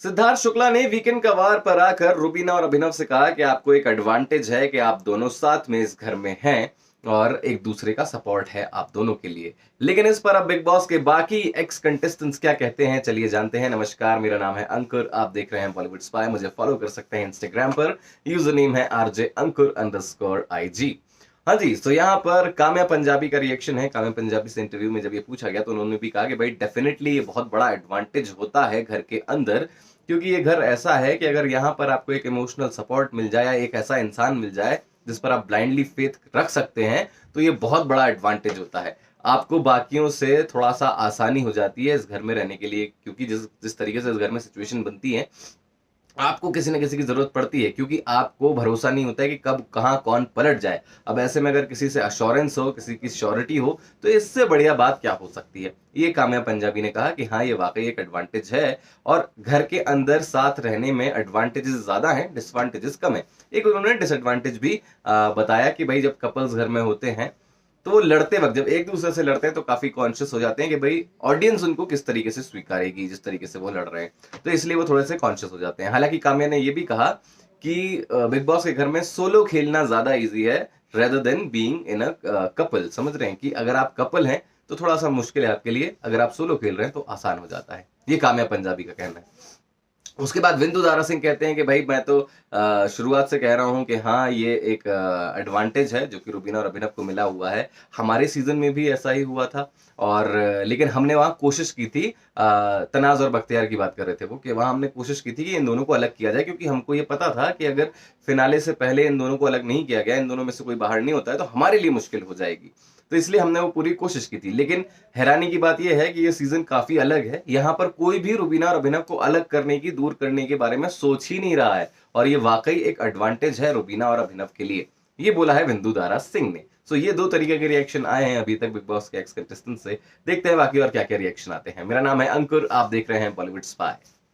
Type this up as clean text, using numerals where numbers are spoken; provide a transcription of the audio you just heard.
सिद्धार्थ शुक्ला ने वीकेंड का वार पर आकर रुबीना और अभिनव से कहा कि आपको एक एडवांटेज है कि आप दोनों साथ में इस घर में हैं और एक दूसरे का सपोर्ट है आप दोनों के लिए। लेकिन इस पर अब बिग बॉस के बाकी एक्स कंटेस्टेंट्स क्या कहते हैं, चलिए जानते हैं। नमस्कार, मेरा नाम है अंकुर, आप देख रहे हैं बॉलीवुड स्पाई। मुझे फॉलो कर सकते हैं इंस्टाग्राम पर, यूजर नेम है RJ__IG। हाँ जी, तो यहाँ पर काम्या पंजाबी का रिएक्शन है। काम्या पंजाबी से इंटरव्यू में जब ये पूछा गया तो उन्होंने भी कहा कि भाई डेफिनेटली ये बहुत बड़ा एडवांटेज होता है घर के अंदर, क्योंकि ये घर ऐसा है कि अगर यहाँ पर आपको एक इमोशनल सपोर्ट मिल जाए या एक ऐसा इंसान मिल जाए जिस पर आप ब्लाइंडली फेथ रख सकते हैं, तो ये बहुत बड़ा एडवांटेज होता है। आपको बाकियों से थोड़ा सा आसानी हो जाती है इस घर में रहने के लिए, क्योंकि जिस जिस तरीके से इस घर में सिचुएशन बनती है, आपको किसी न किसी की जरूरत पड़ती है, क्योंकि आपको भरोसा नहीं होता है कि कब कहां कौन पलट जाए। अब ऐसे में अगर किसी से अश्योरेंस हो, किसी की श्योरिटी हो, तो इससे बढ़िया बात क्या हो सकती है। ये काम्या पंजाबी ने कहा कि हाँ, ये वाकई एक एडवांटेज है और घर के अंदर साथ रहने में एडवांटेजेस ज्यादा हैं, डिसएडवांटेजेस कम है। एक उन्होंने डिसएडवांटेज भी बताया कि भाई जब कपल्स घर में होते हैं तो वो लड़ते वक्त, जब एक दूसरे से लड़ते हैं तो काफी कॉन्शियस हो जाते हैं कि भाई ऑडियंस उनको किस तरीके से स्वीकारेगी जिस तरीके से वो लड़ रहे हैं, तो इसलिए वो थोड़े से कॉन्शियस हो जाते हैं। हालांकि काम्या ने ये भी कहा कि बिग बॉस के घर में सोलो खेलना ज्यादा इजी है rather than being in a couple. समझ रहे हैं कि अगर आप कपल हैं तो थोड़ा सा मुश्किल है आपके लिए, अगर आप सोलो खेल रहे हैं तो आसान हो जाता है। ये काम्या पंजाबी का कहना है। उसके बाद विंदु दारा सिंह कहते हैं कि भाई मैं तो शुरुआत से कह रहा हूं कि हाँ, ये एक एडवांटेज है जो कि रुबीना और अभिनव को मिला हुआ है। हमारे सीजन में भी ऐसा ही हुआ था और लेकिन हमने वहां कोशिश की थी, तनाज और बख्तियार की बात कर रहे थे वो, कि वहां हमने कोशिश की थी कि इन दोनों को अलग किया जाए, क्योंकि हमको ये पता था कि अगर फिनाले से पहले इन दोनों को अलग नहीं किया गया, इन दोनों में से कोई बाहर नहीं होता है, तो हमारे लिए मुश्किल हो जाएगी। तो इसलिए हमने वो पूरी कोशिश की थी। लेकिन हैरानी की बात यह है कि ये सीजन काफी अलग है। यहाँ पर कोई भी रुबीना और अभिनव को अलग करने की, दूर करने के बारे में सोच ही नहीं रहा है, और ये वाकई एक एडवांटेज है रुबीना और अभिनव के लिए। ये बोला है विंदु दारा सिंह ने। सो ये दो तरीके के रिएक्शन आए हैं अभी तक बिग बॉस के एक्स कंटेस्टेंट से। देखते हैं बाकी और क्या क्या रिएक्शन आते हैं। मेरा नाम है अंकुर, आप देख रहे हैं बॉलीवुड स्पाई।